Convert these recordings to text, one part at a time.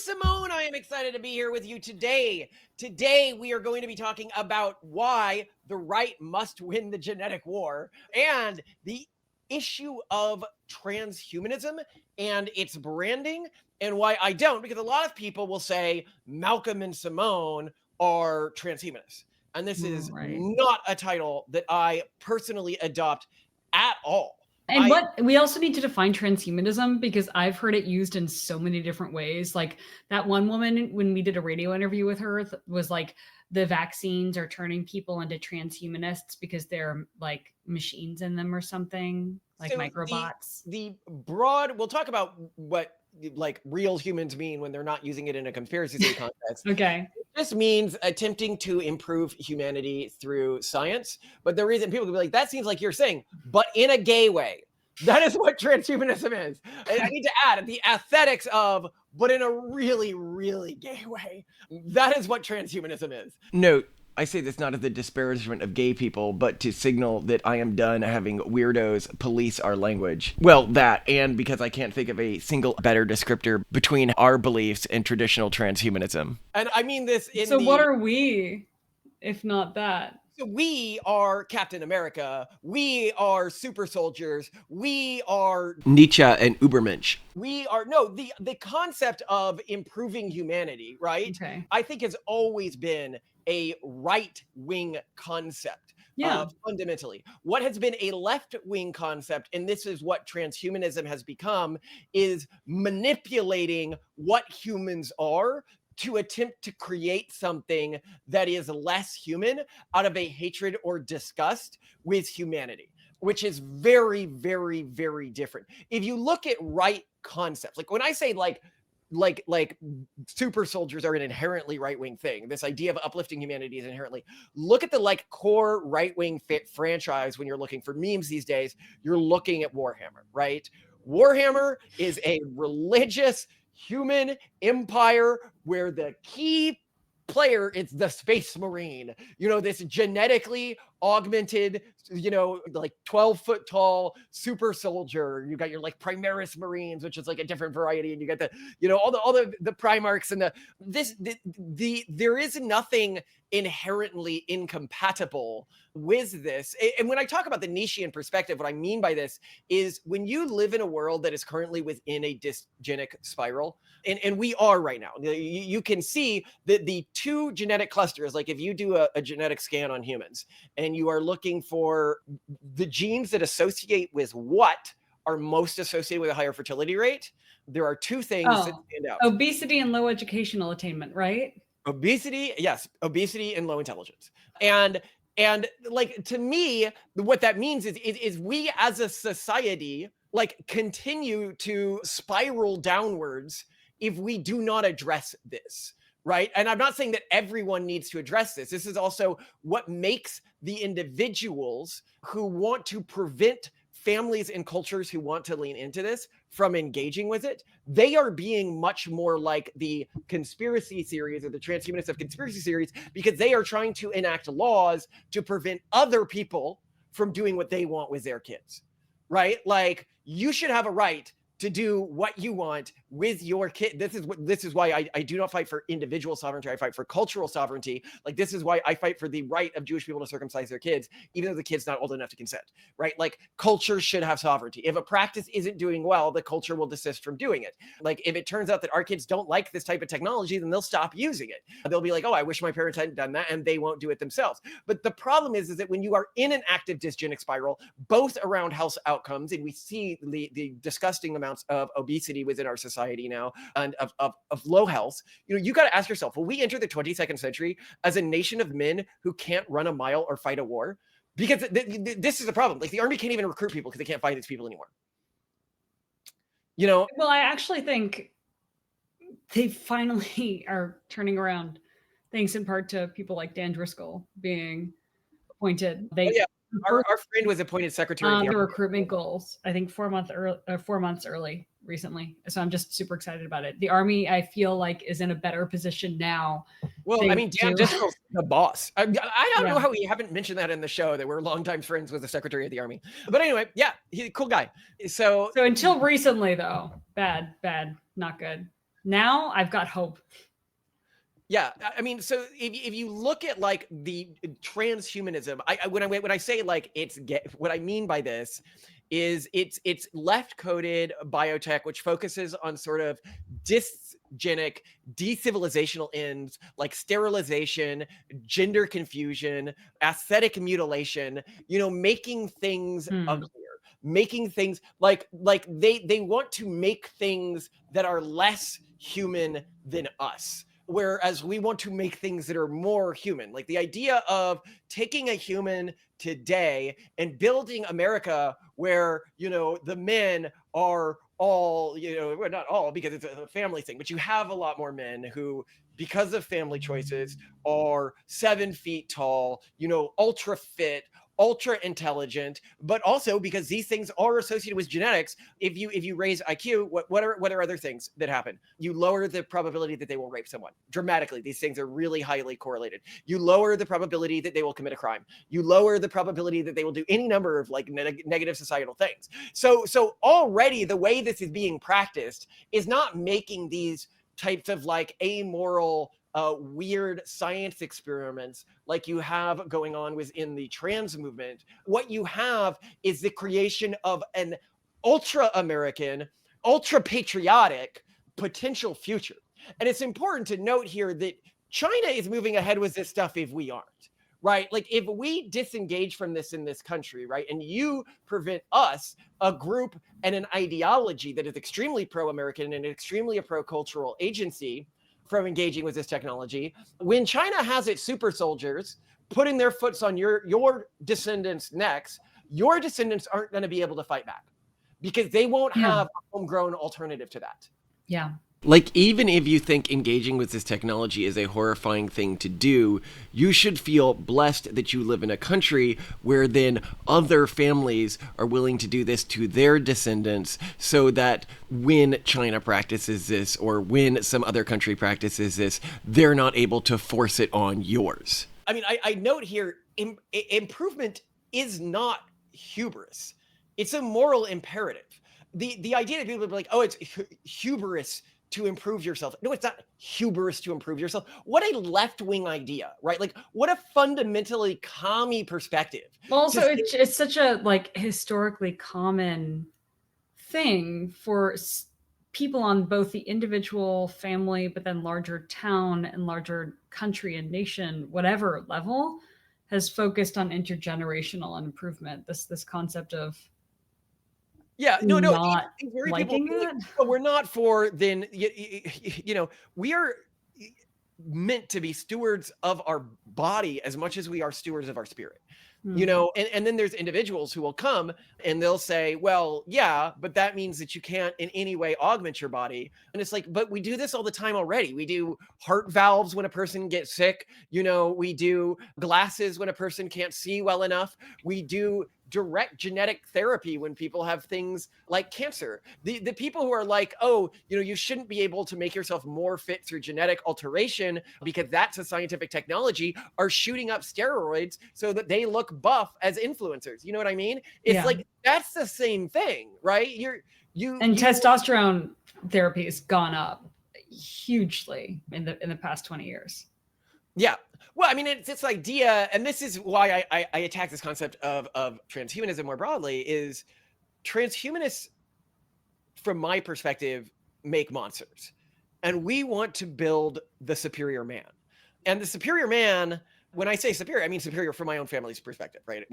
Simone. I am excited to be here with you today. Today, we are going to be talking about why the right must win the genetic war and the issue of transhumanism and its branding and why I don't, because a lot of people will say Malcolm and Simone are transhumanists. And this is not a title that I personally adopt at all. And we also need to define transhumanism, because I've heard it used in so many different ways. Like that one woman, when we did a radio interview with her, was like, the vaccines are turning people into transhumanists because they're like machines in them or something, like so microbots. The broad, we'll talk about what like real humans mean when they're not using it in a conspiracy theory context. Okay. This means attempting to improve humanity through science. But the reason people can be like, that seems like you're saying, but in a gay way. That is what transhumanism is. I need to add the aesthetics of, but in a really, really gay way. That is what transhumanism is. Note, I say this not as a disparagement of gay people, but to signal that I am done having weirdos police our language. Well, that, and because I can't think of a single better descriptor between our beliefs and traditional transhumanism. And I mean this in So what are we, if not that? So we are Captain America. We are super soldiers. We are Nietzsche and Ubermensch. We are, no, the concept of improving humanity, right? Okay. I think has always been a right-wing concept. Fundamentally. What has been a left-wing concept, and this is what transhumanism has become, is manipulating what humans are to attempt to create something that is less human out of a hatred or disgust with humanity, which is very, very, very different. If you look at right concepts, like when I say like super soldiers are an inherently right-wing thing, this idea of uplifting humanity is inherently, look at the like core right-wing franchise. When you're looking for memes these days, you're looking at Warhammer, right? Warhammer is a religious human empire where the key player is the space marine, this genetically augmented, like 12-foot tall super soldier. You got your like Primaris Marines, which is like a different variety, and you got the, all the Primarchs and there is nothing inherently incompatible with this. And when I talk about the Nietzschean perspective, what I mean by this is when you live in a world that is currently within a dysgenic spiral, and we are right now, you can see that the two genetic clusters, like if you do a genetic scan on humans and you are looking for the genes that associate with what are most associated with a higher fertility rate, there are two things that stand out. Obesity and low educational attainment, right? Obesity, yes, obesity and low intelligence. And like, to me, what that means is we as a society like continue to spiral downwards if we do not address this, right? And I'm not saying that everyone needs to address this. This is also what makes the individuals who want to prevent families and cultures who want to lean into this from engaging with it. They are being much more like the conspiracy theories or the transhumanists of conspiracy theories, because they are trying to enact laws to prevent other people from doing what they want with their kids, right? Like, you should have a right to do what you want with your kid. This is why I do not fight for individual sovereignty. I fight for cultural sovereignty. Like, this is why I fight for the right of Jewish people to circumcise their kids, even though the kid's not old enough to consent, right? Like, culture should have sovereignty. If a practice isn't doing well, the culture will desist from doing it. Like, if it turns out that our kids don't like this type of technology, then they'll stop using it. They'll be like, oh, I wish my parents hadn't done that, and they won't do it themselves. But the problem is that when you are in an active dysgenic spiral, both around health outcomes, and we see the disgusting amounts of obesity within our society now, and of low health, you got to ask yourself, will we enter the 22nd century as a nation of men who can't run a mile or fight a war? Because this is the problem. Like, the army can't even recruit people because they can't fight these people anymore. Well, I actually think they finally are turning around, thanks in part to people like Dan Driscoll being appointed. Our friend was appointed secretary of the recruitment goals, I think 4 months early recently. So I'm just super excited about it. The Army, I feel like, is in a better position now. Well, I mean, Dan Driscoll's the boss. I don't know how we haven't mentioned that in the show, that we're longtime friends with the Secretary of the Army. But anyway, he's a cool guy. So until recently, though, bad, not good. Now I've got hope. Yeah, I mean, so if you look at like the transhumanism, when I say like what I mean by this is it's left coded biotech, which focuses on sort of dysgenic, decivilizational ends like sterilization, gender confusion, aesthetic mutilation. Making things Hmm. uglier, making things like they want to make things that are less human than us, whereas we want to make things that are more human. Like the idea of taking a human today and building America where the men are all, well, not all because it's a family thing, but you have a lot more men who, because of family choices, are 7 feet tall, ultra fit, ultra intelligent, but also because these things are associated with genetics. If you raise IQ, what are other things that happen? You lower the probability that they will rape someone dramatically. These things are really highly correlated. You lower the probability that they will commit a crime. You lower the probability that they will do any number of like negative societal things. So already the way this is being practiced is not making these types of like amoral weird science experiments like you have going on within the trans movement. What you have is the creation of an ultra American, ultra patriotic potential future. And it's important to note here that China is moving ahead with this stuff if we aren't. Right? Like if we disengage from this in this country, right, and you prevent us, a group and an ideology that is extremely pro-American and extremely a pro-cultural agency, from engaging with this technology, when China has its super soldiers putting their foots on your descendants' necks, your descendants aren't going to be able to fight back because they won't Yeah. have a homegrown alternative to that. Yeah. Like, even if you think engaging with this technology is a horrifying thing to do, you should feel blessed that you live in a country where then other families are willing to do this to their descendants, so that when China practices this or when some other country practices this, they're not able to force it on yours. I mean, I note here, improvement is not hubris. It's a moral imperative. The idea that people would be like, oh, it's hubris to improve yourself. No, it's not hubris to improve yourself. What a left-wing idea, right? Like, what a fundamentally commie perspective. Well, also, it's such a like historically common thing for people on both the individual, family, but then larger town and larger country and nation, whatever level, has focused on intergenerational improvement. This concept of not liking like, it. but we're not for then. We are meant to be stewards of our body as much as we are stewards of our spirit. And then there's individuals who will come and they'll say, well, yeah, but that means that you can't in any way augment your body. And it's like, but we do this all the time already. We do heart valves when a person gets sick. We do glasses when a person can't see well enough. We do direct genetic therapy when people have things like cancer. The people who are like, oh, you shouldn't be able to make yourself more fit through genetic alteration because that's a scientific technology, are shooting up steroids so that they look buff as influencers. You know what I mean? It's like, that's the same thing, right? Testosterone therapy has gone up hugely in the past 20 years. Yeah. Well, I mean, it's this idea, and this is why I attack this concept of transhumanism more broadly, is transhumanists, from my perspective, make monsters. And we want to build the superior man. And the superior man, when I say superior, I mean superior from my own family's perspective, right?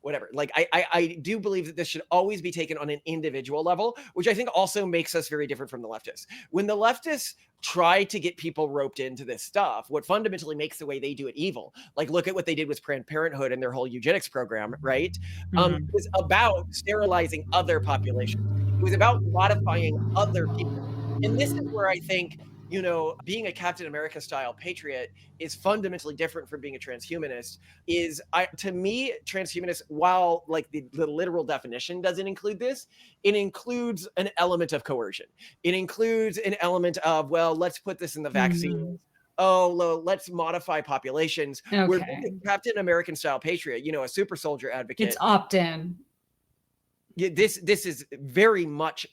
Whatever. Like, I do believe that this should always be taken on an individual level, which I think also makes us very different from the leftists. When the leftists try to get people roped into this stuff, what fundamentally makes the way they do it evil, like look at what they did with Planned Parenthood and their whole eugenics program, right? It was about sterilizing other populations. It was about modifying other people. And this is where I think, being a Captain America style patriot is fundamentally different from being a transhumanist. To me, transhumanists, while like the literal definition doesn't include this, it includes an element of coercion. It includes an element of, well, let's put this in the vaccine. Oh, let's modify populations. Okay. We're Captain American style patriot, a super soldier advocate. It's opt-in. This is very much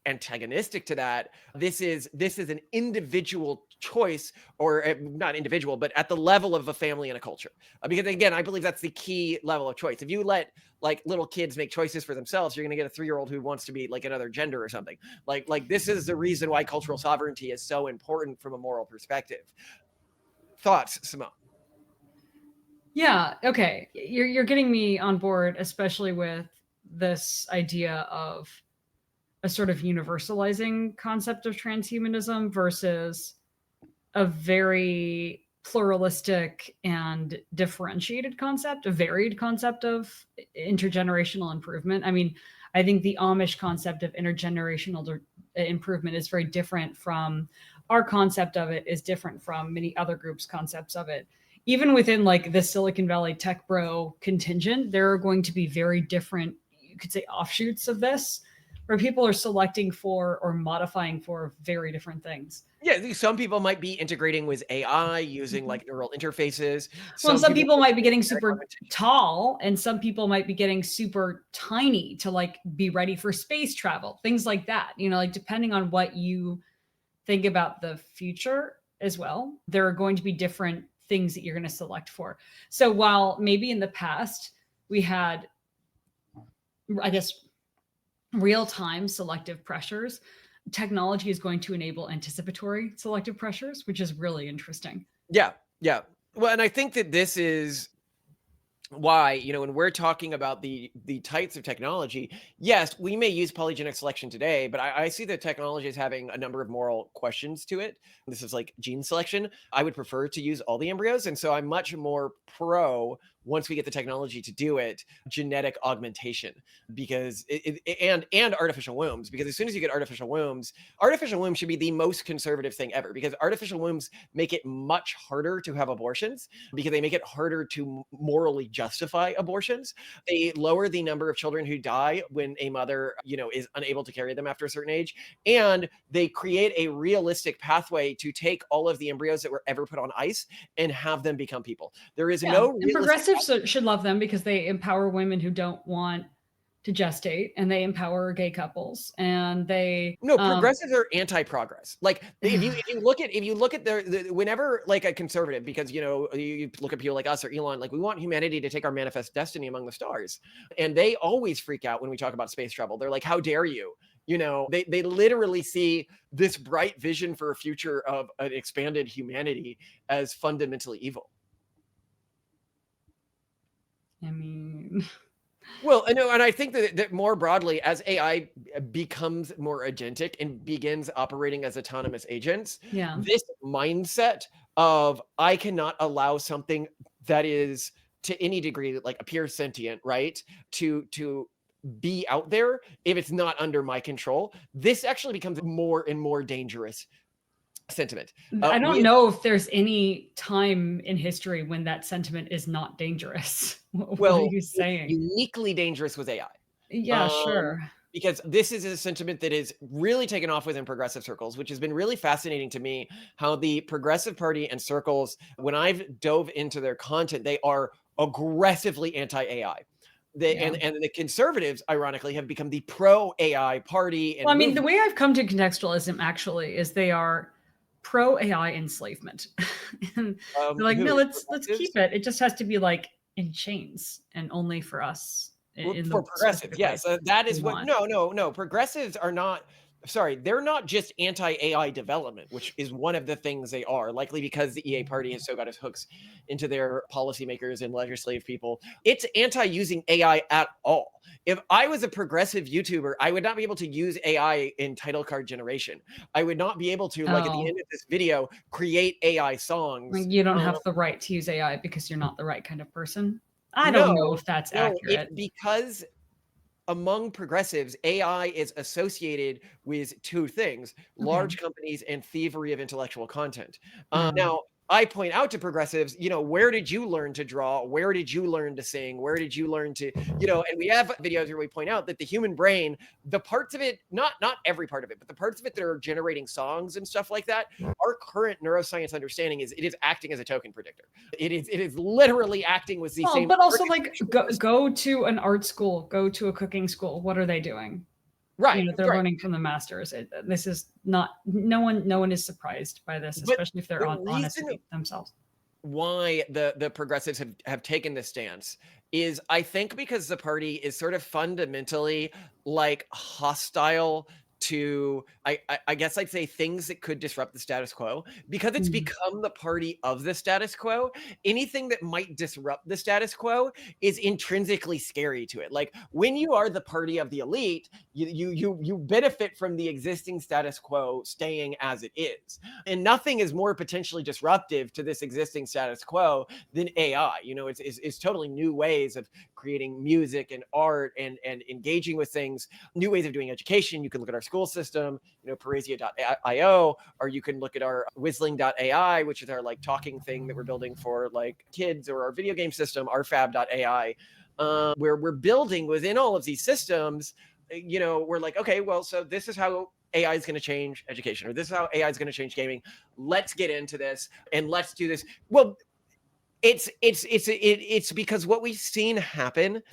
antagonistic to that. This is an individual choice, or not individual, but at the level of a family and a culture. Because again, I believe that's the key level of choice. If you let like little kids make choices for themselves, you're going to get a 3-year-old who wants to be like another gender or something. Like this is the reason why cultural sovereignty is so important from a moral perspective. Thoughts, Simone? Yeah. Okay. You're getting me on board, especially with this idea of a sort of universalizing concept of transhumanism versus a very pluralistic and differentiated concept, a varied concept of intergenerational improvement. I mean, I think the Amish concept of intergenerational improvement is very different from our concept of it, is different from many other groups' concepts of it. Even within like the Silicon Valley tech bro contingent, there are going to be very different, you could say, offshoots of this, where people are selecting for or modifying for very different things. Yeah, some people might be integrating with AI using like neural interfaces. Well, some people might be getting super tall, and some people might be getting super tiny to like be ready for space travel, things like that. You know, like depending on what you think about the future as well, there are going to be different things that you're going to select for. So while maybe in the past we had, I guess, real-time selective pressures, technology is going to enable anticipatory selective pressures, which is really interesting. Yeah. Well, and I think that this is why, you know, when we're talking about the types of technology, yes, we may use polygenic selection today, but I see that technology as having a number of moral questions to it. This is like gene selection. I would prefer to use all the embryos, and so I'm much more pro, once we get the technology to do it, genetic augmentation, because and artificial wombs, because as soon as you get artificial wombs should be the most conservative thing ever, because artificial wombs make it much harder to have abortions, because they make it harder to morally justify abortions. They lower the number of children who die when a mother, you know, is unable to carry them after a certain age, and they create a realistic pathway to take all of the embryos that were ever put on ice and have them become people. There is no and progressives should love them because they empower women who don't want to gestate, and they empower gay couples, and they progressives are anti-progress. Like if you look at the whenever like a conservative, because you know, you look at people like us or Elon, like we want humanity to take our manifest destiny among the stars, and they always freak out when we talk about space travel. They're like, how dare you? You know, they literally see this bright vision for a future of an expanded humanity as fundamentally evil. I mean, well, I know, and I think that more broadly, as AI becomes more agentic and begins operating as autonomous agents, this mindset of I cannot allow something that is to any degree like appears sentient, right, to be out there if it's not under my control, this actually becomes more and more dangerous sentiment. I don't know if there's any time in history when that sentiment is not dangerous. What are you saying? Uniquely dangerous with AI. Yeah, sure. Because this is a sentiment that is really taken off within progressive circles, which has been really fascinating to me, how the Progressive Party and circles, when I've dove into their content, they are aggressively anti-AI. And the conservatives, ironically, have become the pro-AI party. Well, I mean, the way I've come to contextualism actually is they are pro-AI enslavement. And they're like, no, let's keep it. It just has to be like in chains and only for us. For progressives, yes. That is what, no. Progressives are not, sorry, they're not just anti-AI development, which is one of the things they are, likely because the EA party has so got its hooks into their policymakers and legislative people. It's anti-using AI at all. If I was a progressive YouTuber, I would not be able to use AI in title card generation. I would not be able to, like at the end of this video, create AI songs. You don't have the right to use AI because you're not the right kind of person. I don't know if that's accurate. Because among progressives, AI is associated with two things: large companies and thievery of intellectual content. Now, I point out to progressives, you know, where did you learn to draw? Where did you learn to sing? Where did you learn to, you know, and we have videos where we point out that the human brain, the parts of it, not every part of it, but the parts of it that are generating songs and stuff like that, our current neuroscience understanding is it is acting as a token predictor. It is literally acting with the same. But also like go to an art school, go to a cooking school. What are they doing? Right, they're right. learning from the masters. This is not, no one is surprised by this, But especially if they're the honest reason with themselves. why the progressives have taken this stance is, I think, because the party is sort of fundamentally like hostile to I guess I'd say things that could disrupt the status quo, because it's Mhm. become the party of the status quo. Anything that might disrupt the status quo is intrinsically scary to it. Like when you are the party of the elite, you benefit from the existing status quo staying as it is. And nothing is more potentially disruptive to this existing status quo than AI. It's totally new ways of creating music and art and engaging with things, new ways of doing education. You can look at our school system, Paresia.io, or you can look at our Whistling.ai, which is our like talking thing that we're building for like kids, or our video game system, our Fab.ai, where we're building within all of these systems. We're like, okay, well, so this is how AI is going to change education, or this is how AI is going to change gaming. Let's get into this and let's do this. Well, it's because what we've seen happen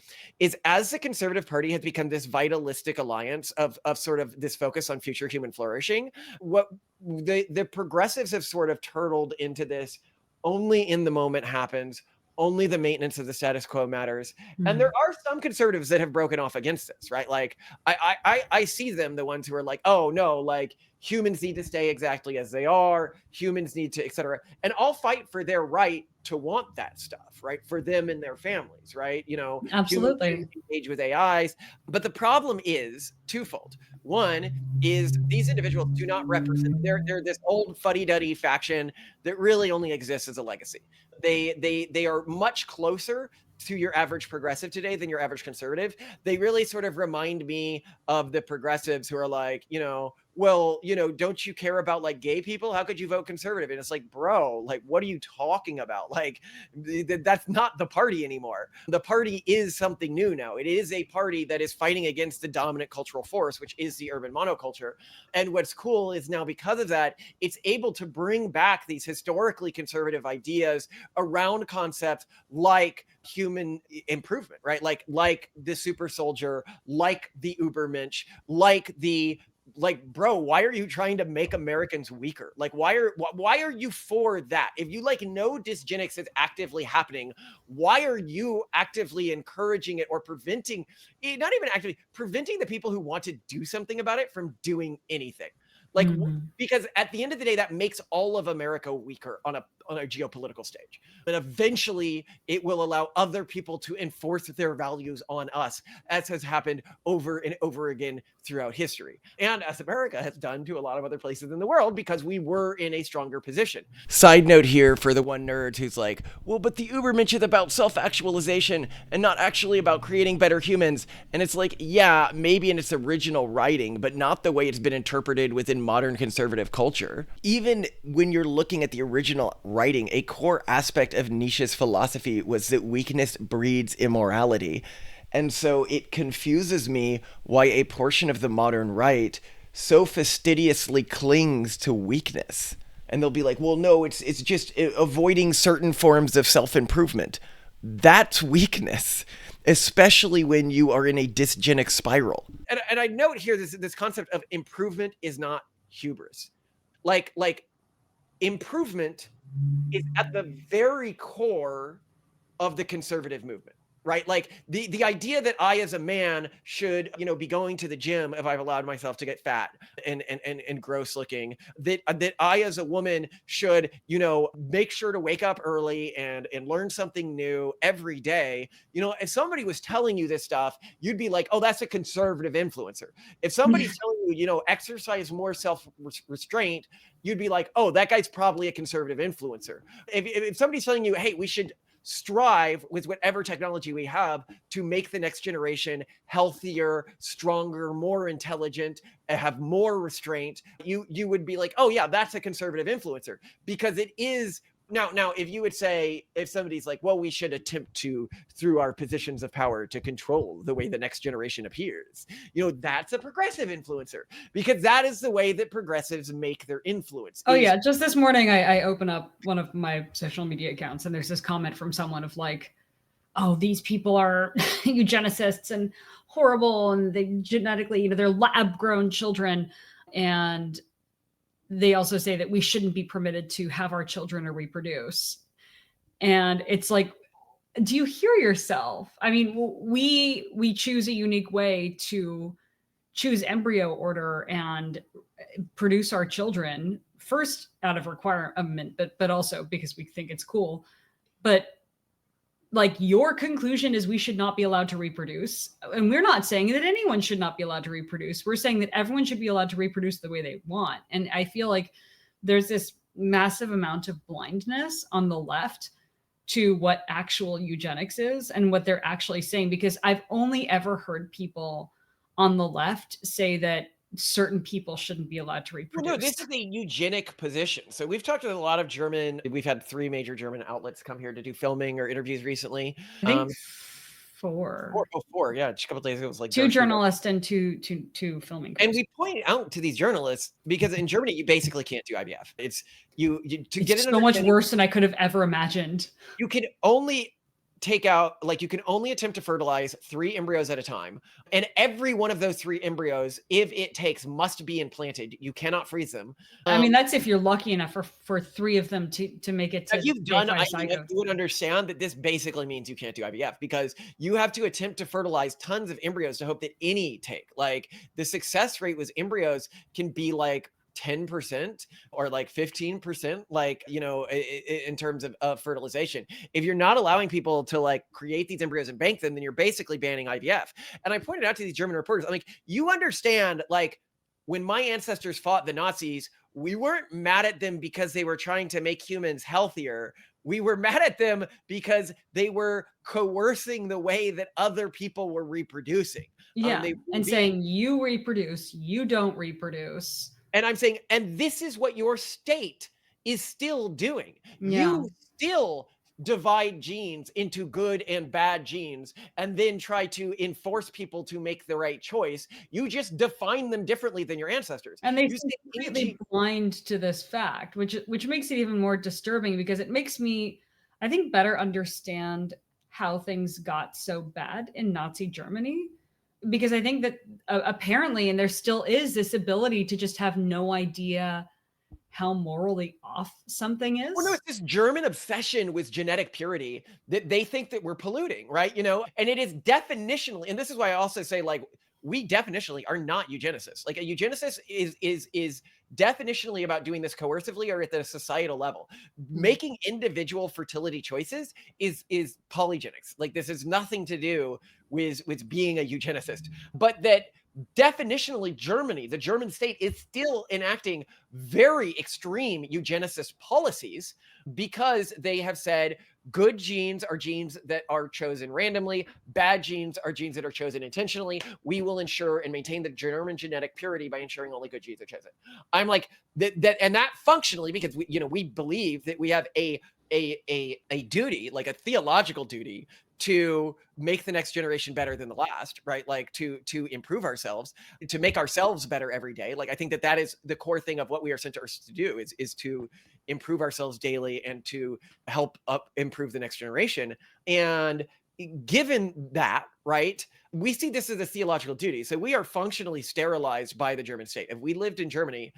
is, as the Conservative Party has become this vitalistic alliance of sort of this focus on future human flourishing, what the progressives have sort of turtled into this only in the moment happens, only the maintenance of the status quo matters. And there are some conservatives that have broken off against this, right? Like I see them, the ones who are like, oh no, like humans need to stay exactly as they are, humans need to, etc. And I'll fight for their right to want that stuff, right? For them and their families, right? Humans Absolutely. can engage with AIs. But the problem is twofold. One is these individuals do not represent, they're this old fuddy-duddy faction that really only exists as a legacy. They are much closer to your average progressive today than your average conservative. They really sort of remind me of the progressives who are like, well, don't you care about like gay people? How could you vote conservative? And it's like, bro, like, what are you talking about? Like, that's not the party anymore. The party is something new now. It is a party that is fighting against the dominant cultural force, which is the urban monoculture. And what's cool is now, because of that, it's able to bring back these historically conservative ideas around concepts like human improvement, right? Like the super soldier, like the Ubermensch, like, bro, why are you trying to make Americans weaker? Like, why are you for that? If you like know dysgenics is actively happening, why are you actively encouraging it, or preventing, not even actively preventing, the people who want to do something about it from doing anything? Like, because at the end of the day, that makes all of America weaker on a geopolitical stage. But eventually, it will allow other people to enforce their values on us, as has happened over and over again throughout history, and as America has done to a lot of other places in the world, because we were in a stronger position. Side note here for the one nerd who's like, well, but the Ubermensch is about self-actualization and not actually about creating better humans. And it's like, yeah, maybe in its original writing, but not the way it's been interpreted within modern conservative culture. Even when you're looking at the original writing, a core aspect of Nietzsche's philosophy was that weakness breeds immorality. And so it confuses me why a portion of the modern right so fastidiously clings to weakness. And they'll be like, well, no, it's just avoiding certain forms of self-improvement. That's weakness, especially when you are in a dysgenic spiral. And I note here this concept of improvement is not hubris. Like improvement is at the very core of the conservative movement, right? Like the idea that I, as a man, should be going to the gym if I've allowed myself to get fat and gross looking, that I, as a woman, should make sure to wake up early and learn something new every day. If somebody was telling you this stuff, you'd be like, oh, that's a conservative influencer. If somebody's telling you exercise more self restraint, you'd be like, oh, that guy's probably a conservative influencer. If somebody's telling you, hey, we should strive with whatever technology we have to make the next generation healthier, stronger, more intelligent, and have more restraint, you would be like, oh yeah, that's a conservative influencer, because it is. Now, if you would say, if somebody's like, well, we should attempt to, through our positions of power, to control the way the next generation appears, that's a progressive influencer, because that is the way that progressives make their influence. Oh yeah, just this morning I open up one of my social media accounts and there's this comment from someone of like, oh, these people are eugenicists and horrible, and they genetically, they're lab grown children. And they also say that we shouldn't be permitted to have our children or reproduce. And it's like, do you hear yourself? I mean, we choose a unique way to choose embryo order and produce our children, first out of requirement, but also because we think it's cool. But like, your conclusion is we should not be allowed to reproduce. And we're not saying that anyone should not be allowed to reproduce. We're saying that everyone should be allowed to reproduce the way they want. And I feel like there's this massive amount of blindness on the left to what actual eugenics is and what they're actually saying, because I've only ever heard people on the left say that certain people shouldn't be allowed to reproduce. Well, no, this is a eugenic position. So we've talked with a lot of we've had 3 major German outlets come here to do filming or interviews recently. I think 4. 4, yeah, just a couple days ago, it was like 2 journalists and two filming crews. And we pointed out to these journalists, because in Germany you basically can't do IVF. It's you to get so much worse than I could have ever imagined. You can only take out, like, you can only attempt to fertilize 3 embryos at a time, and every one of those 3 embryos, if it takes, must be implanted. You cannot freeze them. I mean, that's if you're lucky enough for 3 of them to make it to. If you've done IVF, you would understand that this basically means you can't do IVF, because you have to attempt to fertilize tons of embryos to hope that any take. Like, the success rate with embryos can be like 10% or like 15%, like, in terms of fertilization. If you're not allowing people to like create these embryos and bank them, then you're basically banning IVF. And I pointed out to these German reporters, I'm like, you understand, like, when my ancestors fought the Nazis, we weren't mad at them because they were trying to make humans healthier. We were mad at them because they were coercing the way that other people were reproducing. Yeah, and saying, you reproduce, you don't reproduce. And I'm saying, and this is what your state is still doing. Yeah. You still divide genes into good and bad genes and then try to enforce people to make the right choice. You just define them differently than your ancestors. And they seem completely blind to this fact, which makes it even more disturbing, because it makes me, I think, better understand how things got so bad in Nazi Germany. Because I think that apparently, and there still is this ability to just have no idea how morally off something is. Well, no, it's this German obsession with genetic purity that they think that we're polluting, right? And it is definitionally, and this is why I also say, like, we definitionally are not eugenicists. Like, a eugenicist is definitionally about doing this coercively or at the societal level. Making individual fertility choices is polygenics. Like, this has nothing to do with being a eugenicist, but that definitionally Germany, the German state, is still enacting very extreme eugenicist policies, because they have said good genes are genes that are chosen randomly, bad genes are genes that are chosen intentionally. We will ensure and maintain the German genetic purity by ensuring only good genes are chosen. I'm like, that functionally, because we believe that we have a duty, like a theological duty, to make the next generation better than the last, right? Like, to improve ourselves, to make ourselves better every day. Like, I think that is the core thing of what we are sent to earth to do, is to improve ourselves daily and to help improve the next generation. And given that, right, we see this as a theological duty. So we are functionally sterilized by the German state. If we lived in Germany,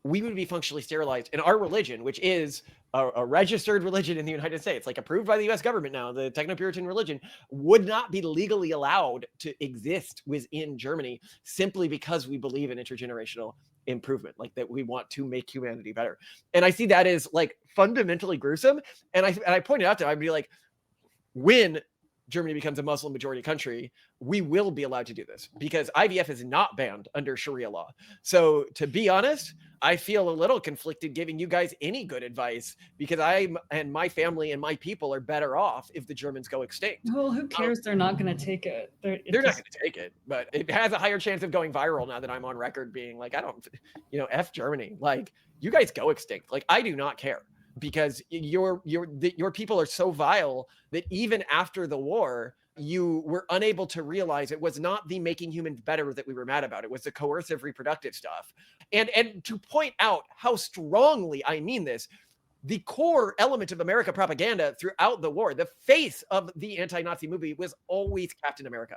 we would be functionally sterilized in our religion, which is a registered religion in the United States, like approved by the US government now. The Techno-Puritan religion would not be legally allowed to exist within Germany, simply because we believe in intergenerational improvement, like that we want to make humanity better. And I see that as like fundamentally gruesome. And I pointed out to, I'd be like, when Germany becomes a Muslim majority country, we will be allowed to do this, because IVF is not banned under Sharia law. So, to be honest, I feel a little conflicted giving you guys any good advice, because I and my family and my people are better off if the Germans go extinct. Well, who cares? They're not going to take it. They're not going to take it, but it has a higher chance of going viral now that I'm on record being like, I don't, F Germany. Like, you guys go extinct. Like, I do not care, because your people are so vile that even after the war, you were unable to realize it was not the making humans better that we were mad about. It was the coercive reproductive stuff. And to point out how strongly I mean this, the core element of America propaganda throughout the war, the face of the anti-Nazi movie was always Captain America.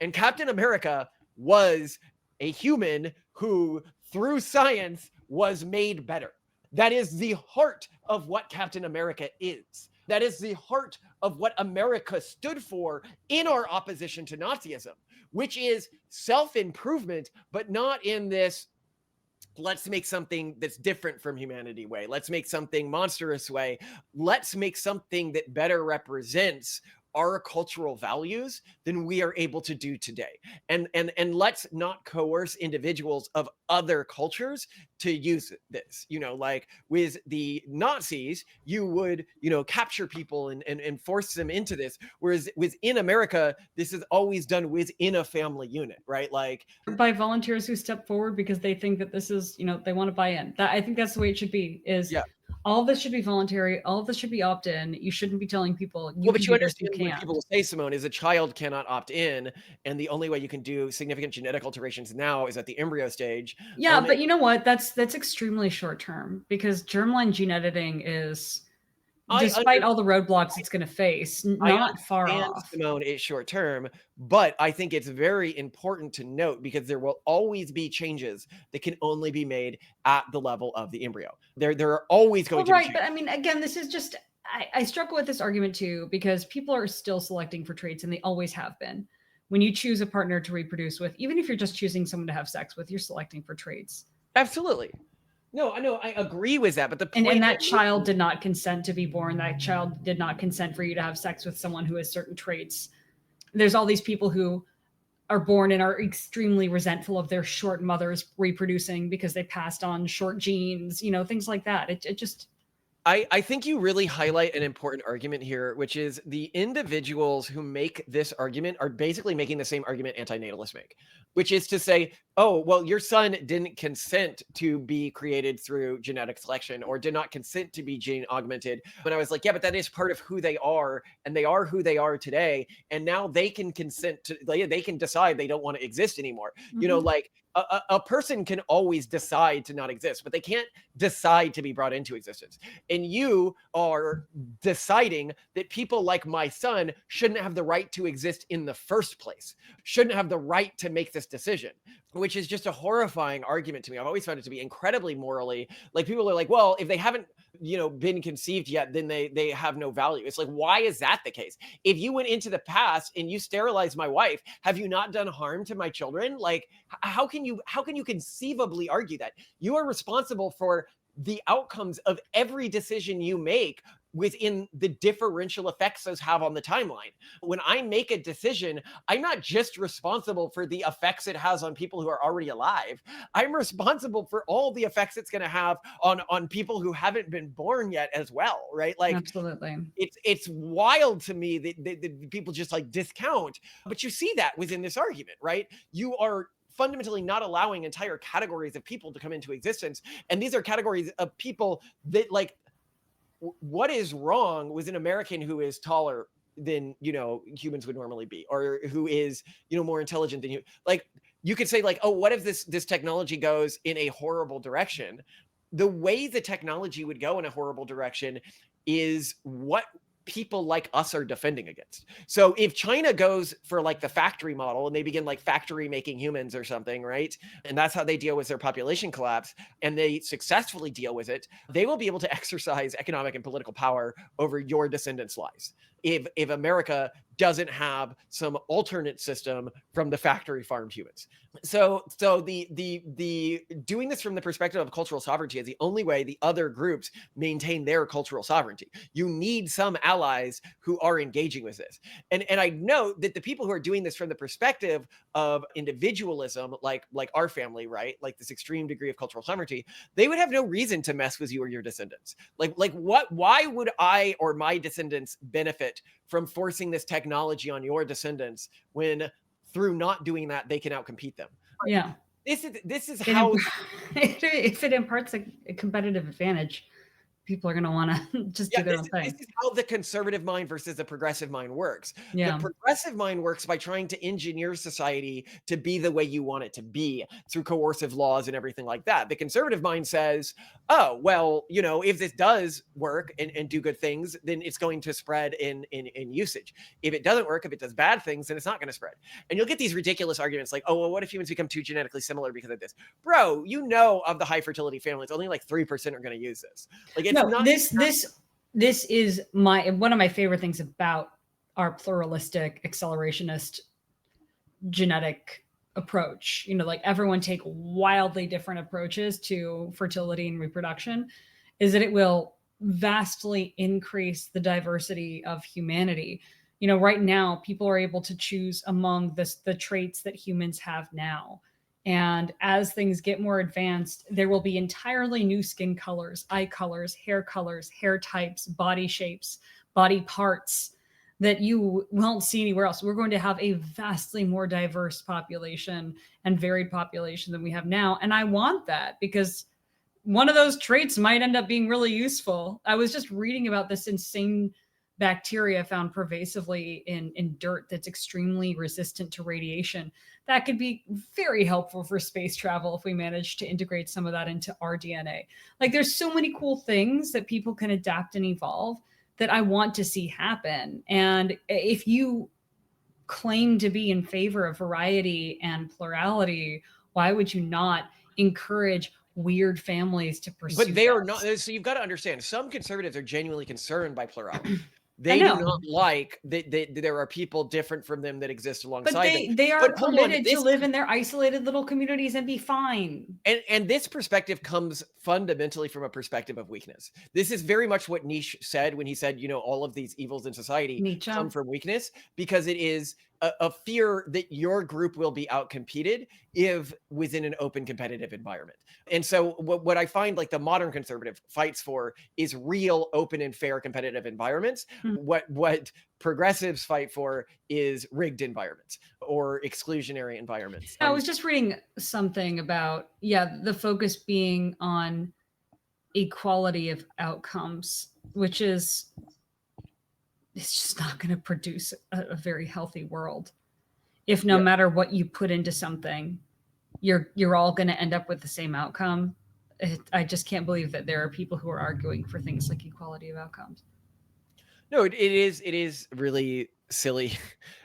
And Captain America was a human who, through science, was made better. That is the heart of what Captain America is. That is the heart of what America stood for in our opposition to Nazism, which is self-improvement, but not in this let's make something that's different from humanity way. Let's make something monstrous way. Let's make something that better represents our cultural values than we are able to do today. And let's not coerce individuals of other cultures to use this. Like with the Nazis, you would, capture people and force them into this. Whereas within America, this is always done within a family unit, right? Like by volunteers who step forward because they think that this is, they want to buy in. I think that's the way it should be, is all of this should be voluntary. All of this should be opt-in. You shouldn't be telling people but you understand what people will say, Simone, is a child cannot opt in, and the only way you can do significant genetic alterations now is at the embryo stage. Yeah, but you know what? That's extremely short term, because germline gene editing is, despite all the roadblocks it's going to face, not far off. Simone, it's short term, but I think it's very important to note because there will always be changes that can only be made at the level of the embryo. There are always going to be changes. But I mean, again, this is just, I struggle with this argument too, because people are still selecting for traits, and they always have been. When you choose a partner to reproduce with, even if you're just choosing someone to have sex with, you're selecting for traits. Absolutely. No, I know, I agree with that, but the point and that child did not consent to be born. That child did not consent for you to have sex with someone who has certain traits. There's all these people who are born and are extremely resentful of their short mothers reproducing because they passed on short genes, things like that. It just... I think you really highlight an important argument here, which is the individuals who make this argument are basically making the same argument antinatalists make, which is to say, oh, well, your son didn't consent to be created through genetic selection or did not consent to be gene augmented. But I was like, yeah, but that is part of who they are, and they are who they are today. And now they can consent to, they can decide they don't want to exist anymore. Mm-hmm. Like a person can always decide to not exist, but they can't decide to be brought into existence. And you are deciding that people like my son shouldn't have the right to exist in the first place, shouldn't have the right to make this decision, which is just a horrifying argument to me. I've always found it to be incredibly morally, like, people are like, well, if they haven't, been conceived yet, then they have no value. It's like, why is that the case? If you went into the past and you sterilized my wife, have you not done harm to my children? Like, how can you conceivably argue that? You are responsible for the outcomes of every decision you make within the differential effects those have on the timeline. When I make a decision, I'm not just responsible for the effects it has on people who are already alive. I'm responsible for all the effects it's going to have on people who haven't been born yet as well, right? Like, absolutely. It's wild to me that people just like discount, but you see that within this argument, right? You are fundamentally not allowing entire categories of people to come into existence. And these are categories of people that, like, what is wrong with an American who is taller than, humans would normally be, or who is, more intelligent than you? Like, you could say, like, oh, what if this technology goes in a horrible direction? The way the technology would go in a horrible direction is what people like us are defending against. So if China goes for like the factory model and they begin like factory making humans or something, right? And that's how they deal with their population collapse, and they successfully deal with it, they will be able to exercise economic and political power over your descendants' lives. If America doesn't have some alternate system from the factory farmed humans. So the doing this from the perspective of cultural sovereignty is the only way the other groups maintain their cultural sovereignty. You need some allies who are engaging with this. And I note that the people who are doing this from the perspective of individualism, like our family, right? Like this extreme degree of cultural sovereignty, they would have no reason to mess with you or your descendants. Why would I or my descendants benefit from forcing this technology on your descendants when through not doing that, they can outcompete them? Yeah. This is how if it imparts a competitive advantage, people are going to want to just do their own thing. This is how the conservative mind versus the progressive mind works. Yeah. The progressive mind works by trying to engineer society to be the way you want it to be through coercive laws and everything like that. The conservative mind says, oh, well, if this does work and do good things, then it's going to spread in usage. If it doesn't work, if it does bad things, then it's not going to spread. And you'll get these ridiculous arguments like, oh, well, what if humans become too genetically similar because of this? Bro, of the high fertility families, only like 3% are going to use this. Like, it's not. This is one of my favorite things about our pluralistic accelerationist genetic approach. Like everyone take wildly different approaches to fertility and reproduction, is that it will vastly increase the diversity of humanity. Right now, people are able to choose among the traits that humans have now. And as things get more advanced, there will be entirely new skin colors, eye colors, hair types, body shapes, body parts that you won't see anywhere else. We're going to have a vastly more diverse population and varied population than we have now. And I want that because one of those traits might end up being really useful. I was just reading about this insane bacteria found pervasively in dirt that's extremely resistant to radiation. That could be very helpful for space travel if we manage to integrate some of that into our DNA. Like there's so many cool things that people can adapt and evolve that I want to see happen. And if you claim to be in favor of variety and plurality, why would you not encourage weird families to pursue? But they are not. So you've got to understand, some conservatives are genuinely concerned by plurality. They do not like that there are people different from them that exist alongside them. They are permitted to live in their isolated little communities and be fine. And this perspective comes fundamentally from a perspective of weakness. This is very much what Nietzsche said when he said, all of these evils in society come from weakness, because it is a fear that your group will be outcompeted if within an open competitive environment. And so what I find like the modern conservative fights for is real open and fair competitive environments. Mm-hmm. What progressives fight for is rigged environments or exclusionary environments. I was just reading something about, the focus being on equality of outcomes, which is, it's just not going to produce a very healthy world. If no matter what you put into something, you're all going to end up with the same outcome. I just can't believe that there are people who are arguing for things like equality of outcomes. No, it is really silly.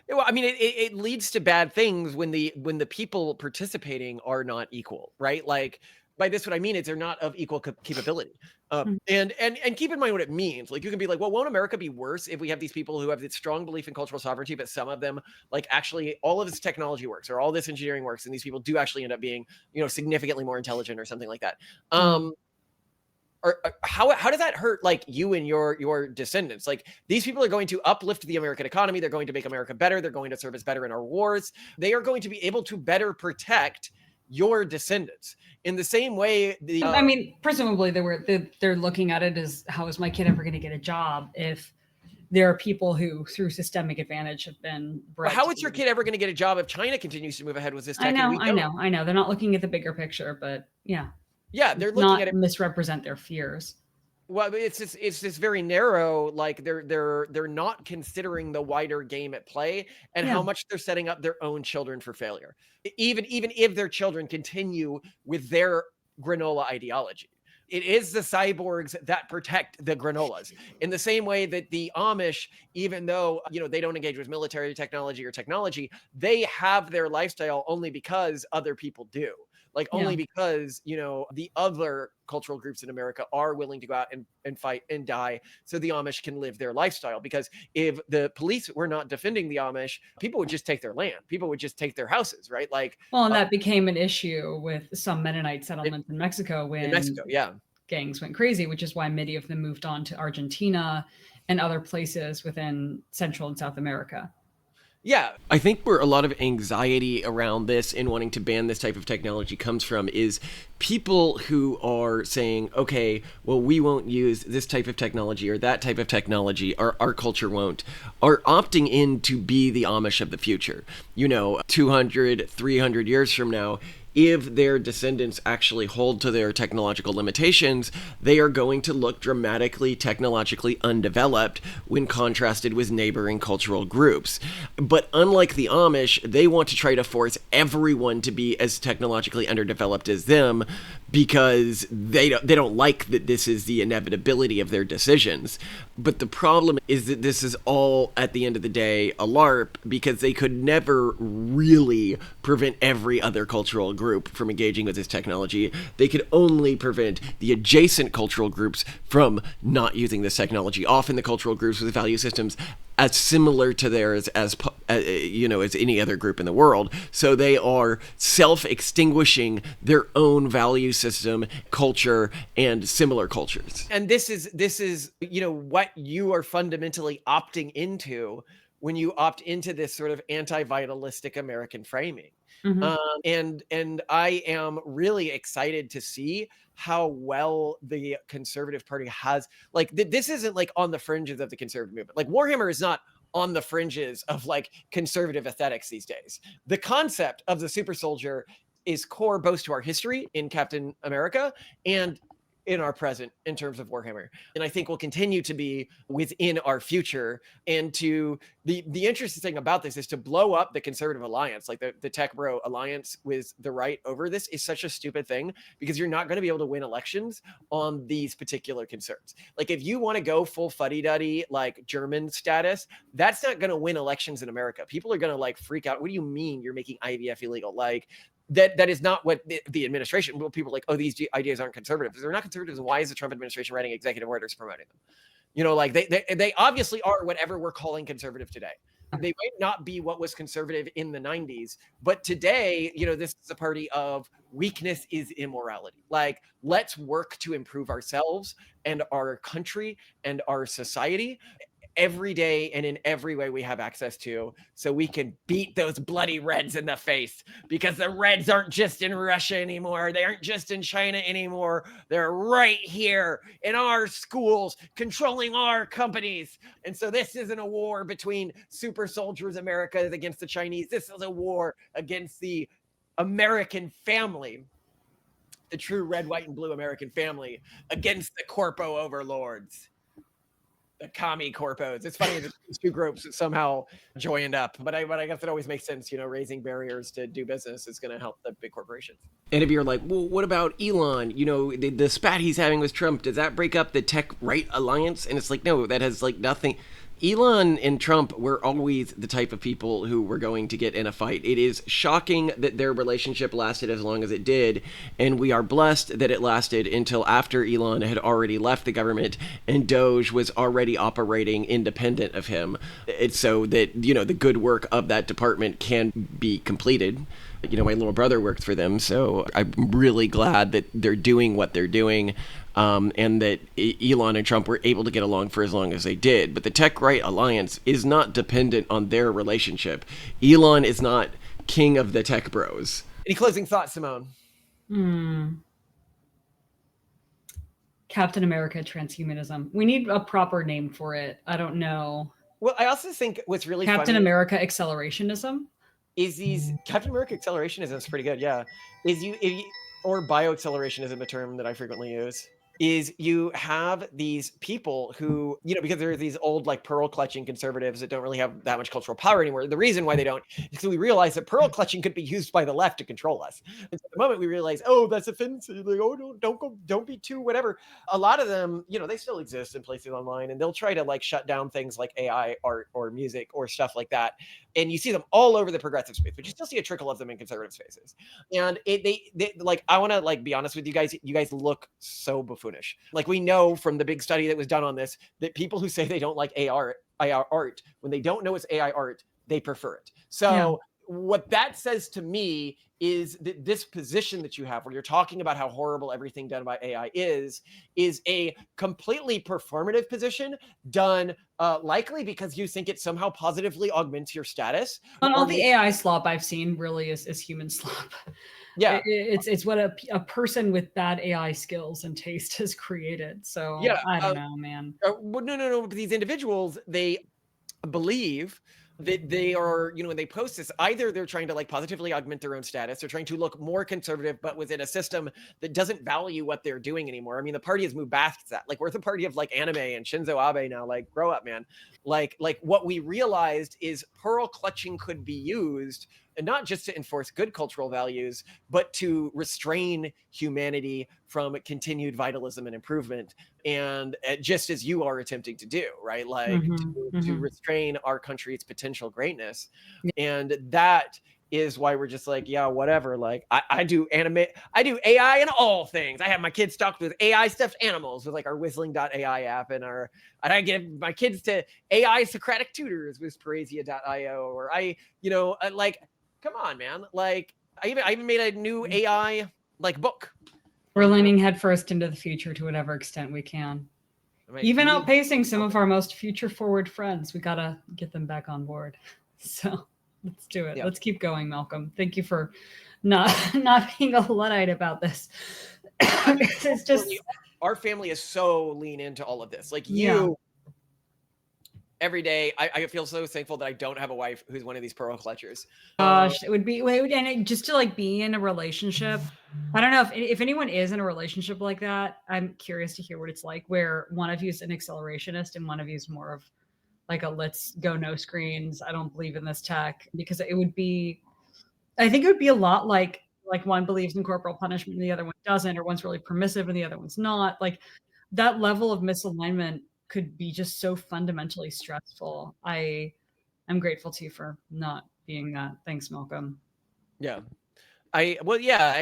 Well, I mean, it leads to bad things when the people participating are not equal, right? Like, by this, what I mean is they're not of equal capability. And keep in mind what it means. Like, you can be like, well, won't America be worse if we have these people who have this strong belief in cultural sovereignty, but some of them, like, actually all of this technology works or all this engineering works, and these people do actually end up being, significantly more intelligent or something like that. Or how does that hurt like you and your descendants? Like, these people are going to uplift the American economy. They're going to make America better. They're going to serve us better in our wars. They are going to be able to better protect your descendants in the same way. I mean, presumably they're looking at it as, how is my kid ever going to get a job if there are people who, through systemic advantage, have been bred. How is your kid ever going to get a job if China continues to move ahead with this tech? I know. They're not looking at the bigger picture, but yeah, they're looking at it. Misrepresent their fears. Well, it's this very narrow, like they're not considering the wider game at play and how much they're setting up their own children for failure. Even if their children continue with their granola ideology. It is the cyborgs that protect the granolas, in the same way that the Amish, even though, they don't engage with military technology or technology, they have their lifestyle only because other people do. Like, only because, the other cultural groups in America are willing to go out and fight and die so the Amish can live their lifestyle. Because if the police were not defending the Amish, people would just take their land. People would just take their houses, right? Like, well, and that became an issue with some Mennonite settlements in Mexico when gangs went crazy, which is why many of them moved on to Argentina and other places within Central and South America. Yeah, I think where a lot of anxiety around this and wanting to ban this type of technology comes from is people who are saying, okay, well, we won't use this type of technology or that type of technology, or our culture won't, are opting in to be the Amish of the future. 200, 300 years from now, if their descendants actually hold to their technological limitations, they are going to look dramatically technologically undeveloped when contrasted with neighboring cultural groups. But unlike the Amish, they want to try to force everyone to be as technologically underdeveloped as them, because they don't like that this is the inevitability of their decisions. But the problem is that this is all, at the end of the day, a LARP, because they could never really prevent every other cultural group from engaging with this technology. They could only prevent the adjacent cultural groups from not using this technology. Often the cultural groups with value systems as similar to theirs as any other group in the world. So they are self-extinguishing their own value system, culture, and similar cultures. And this is what you are fundamentally opting into when you opt into this sort of anti-vitalistic American framing. Mhm. And I am really excited to see how well the Conservative Party has, like, this isn't like on the fringes of the conservative movement. Like, Warhammer is not on the fringes of like conservative aesthetics these days. The concept of the super soldier is core both to our history in Captain America and in our present in terms of Warhammer. And I think will continue to be within our future. And to the interesting thing about this is to blow up the conservative alliance, like the tech bro alliance with the right over this, is such a stupid thing, because you're not going to be able to win elections on these particular concerns. Like, if you want to go full fuddy-duddy, like German status, that's not going to win elections in America. People are going to like freak out. What do you mean you're making IVF illegal? Like, that is not what the administration, well, people are like, oh, these ideas aren't conservative. They're not conservatives. Why is the Trump administration writing executive orders promoting them? Like, they obviously are whatever we're calling conservative today. They might not be what was conservative in the 90s, but today, this is a party of weakness is immorality. Like, let's work to improve ourselves and our country and our society every day and in every way we have access to, so we can beat those bloody Reds in the face, because the Reds aren't just in Russia anymore. They aren't just in China anymore. They're right here in our schools, controlling our companies. And so this isn't a war between super soldiers America against the Chinese. This is a war against the American family, the true red, white, and blue American family, against the corpo overlords, the commie corpos. It's funny that these two groups somehow joined up, but I guess it always makes sense. Raising barriers to do business is going to help the big corporations. And if you're like, well, what about Elon? The spat he's having with Trump, does that break up the tech right alliance? And it's like, no, that has like nothing. Elon and Trump were always the type of people who were going to get in a fight. It is shocking that their relationship lasted as long as it did, and we are blessed that it lasted until after Elon had already left the government and Doge was already operating independent of him. It's so that, the good work of that department can be completed. My little brother worked for them, so I'm really glad that they're doing what they're doing. And that Elon and Trump were able to get along for as long as they did. But the Tech Right Alliance is not dependent on their relationship. Elon is not king of the tech bros. Any closing thoughts, Simone? Captain America transhumanism. We need a proper name for it. I don't know. Well, I also think what's really Captain funny America accelerationism is these Captain America accelerationism is pretty good. Yeah. Or bioaccelerationism, a term that I frequently use, is you have these people who, because there are these old like pearl clutching conservatives that don't really have that much cultural power anymore. The reason why they don't is because we realize that pearl clutching could be used by the left to control us. And so the moment we realize, oh, that's offensive, like, oh, don't be too whatever. A lot of them, they still exist in places online, and they'll try to like shut down things like AI art or music or stuff like that. And you see them all over the progressive space, but you still see a trickle of them in conservative spaces. And they like, I want to like be honest with you guys. You guys look so buffoonish. Like, we know from the big study that was done on this that people who say they don't like AI art, when they don't know it's AI art, they prefer it. So what that says to me is that this position that you have, where you're talking about how horrible everything done by AI is a completely performative position done likely because you think it somehow positively augments your status. And all the AI slop I've seen really is human slop. Yeah, it's what a person with bad AI skills and taste has created. So I don't know, man. No. But these individuals, they believe they are, when they post this, either they're trying to like positively augment their own status, they're trying to look more conservative, but within a system that doesn't value what they're doing anymore. I mean, the party has moved past that. Like, we're the party of like anime and Shinzo Abe now. Like, grow up, man. Like what we realized is pearl clutching could be used, and not just to enforce good cultural values, but to restrain humanity from continued vitalism and improvement. And just as you are attempting to do, right? Like to restrain our country's potential greatness. And that is why we're just like, yeah, whatever. Like I do anime, I do AI in all things. I have my kids stocked with AI stuffed animals with like our whistling.ai app, and I give my kids to AI Socratic tutors with Parasia.io, or like, come on, man. Like I even made a new AI like book. We're leaning headfirst into the future to whatever extent we can. Even outpacing some of our most future-forward friends. We gotta get them back on board. So let's do it. Yeah. Let's keep going, Malcolm. Thank you for not being a Luddite about this. It's just our family is so lean into all of this. Like you. Every day, I feel so thankful that I don't have a wife who's one of these pearl clutchers. Gosh, it would be, just to like be in a relationship. I don't know if anyone is in a relationship like that. I'm curious to hear what it's like, where one of you is an accelerationist and one of you is more of like a let's go no screens. I don't believe in this tech, because I think it would be a lot like one believes in corporal punishment and the other one doesn't, or one's really permissive and the other one's not. Like that level of misalignment could be just so fundamentally stressful. I'm grateful to you for not being that. Thanks, Malcolm. Yeah. I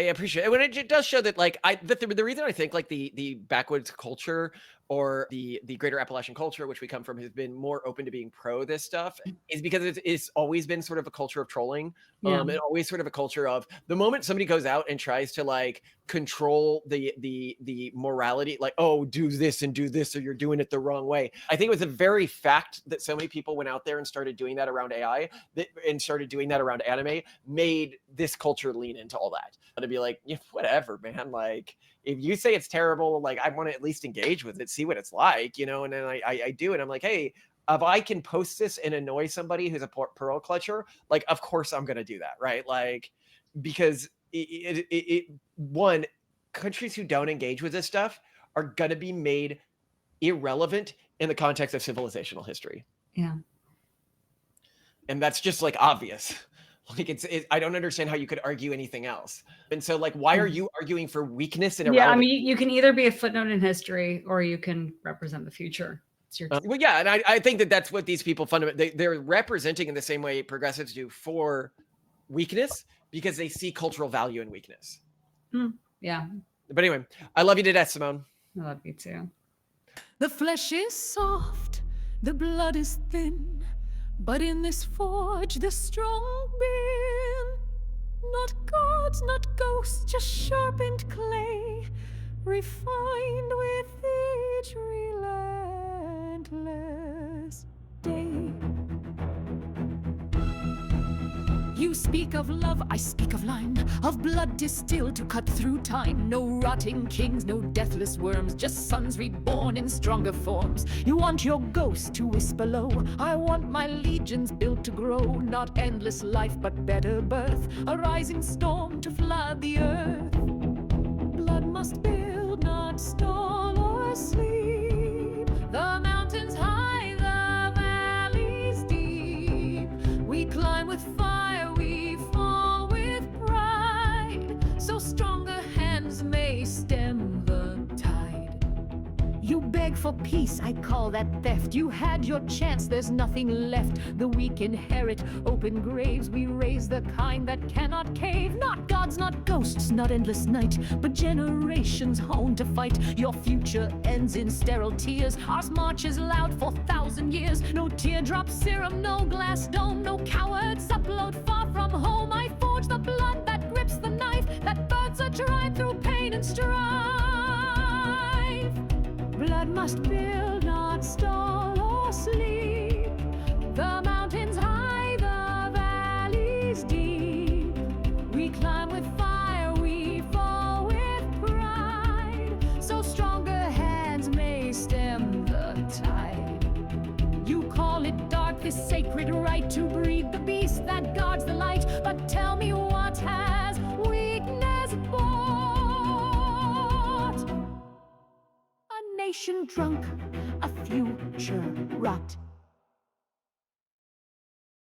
appreciate it. When it does show that like the reason I think like the backwoods culture or the greater Appalachian culture, which we come from, has been more open to being pro this stuff, is because it's always been sort of a culture of trolling. And always sort of a culture of the moment somebody goes out and tries to like control the morality, like, oh, do this and do this, or you're doing it the wrong way. I think it was the very fact that so many people went out there and started doing that around AI and started doing that around anime made this culture lean into all that. To be like, yeah, whatever, man. Like, if you say it's terrible, like I want to at least engage with it, see what it's like, and then I do it. I'm like, hey, if I can post this and annoy somebody who's a pearl clutcher, like, of course I'm going to do that. Right. Like, because one, countries who don't engage with this stuff are going to be made irrelevant in the context of civilizational history. Yeah. And that's just like obvious. Like I don't understand how you could argue anything else. And so like, why are you arguing for weakness and irrelevance? Yeah, I mean, you can either be a footnote in history or you can represent the future. It's your well, yeah, and I think that's what these people fundamentally, they're representing in the same way progressives do for weakness, because they see cultural value in weakness. Yeah. But anyway, I love you to death, Simone. I love you too. The flesh is soft, the blood is thin, but in this forge the strong bend. Not gods, not ghosts, just sharpened clay, refined with each relentless day. You speak of love, I speak of line, of blood distilled to cut through time. No rotting kings, no deathless worms, just sons reborn in stronger forms. You want your ghost to whisper low, I want my legions built to grow. Not endless life, but better birth, a rising storm to flood the earth. Blood must build, not stall or sleep. The mountains high, the valleys deep. We climb with fire, we fall with pride, so stronger hands may stem the tide. You beg for peace, I call that theft. You had your chance, there's nothing left. The weak inherit open graves. We raise the kind that cannot cave. Not gods, not ghosts, not endless night, but generations honed to fight. Your future ends in sterile tears. Ours marches loud for 1,000 years. No teardrop serum, no glass dome, no cowards upload far from home. I forge the blood that grips the knife, that burns a tribe through pain and strife. Blood must build, not stall or sleep. The mountains high, the valleys deep. We climb with fire, we fall with pride, so stronger hands may stem the tide. You call it dark, this sacred right to breed the beast that guards the light. But tell me, what has weakness brought? A nation drunk, a future rot.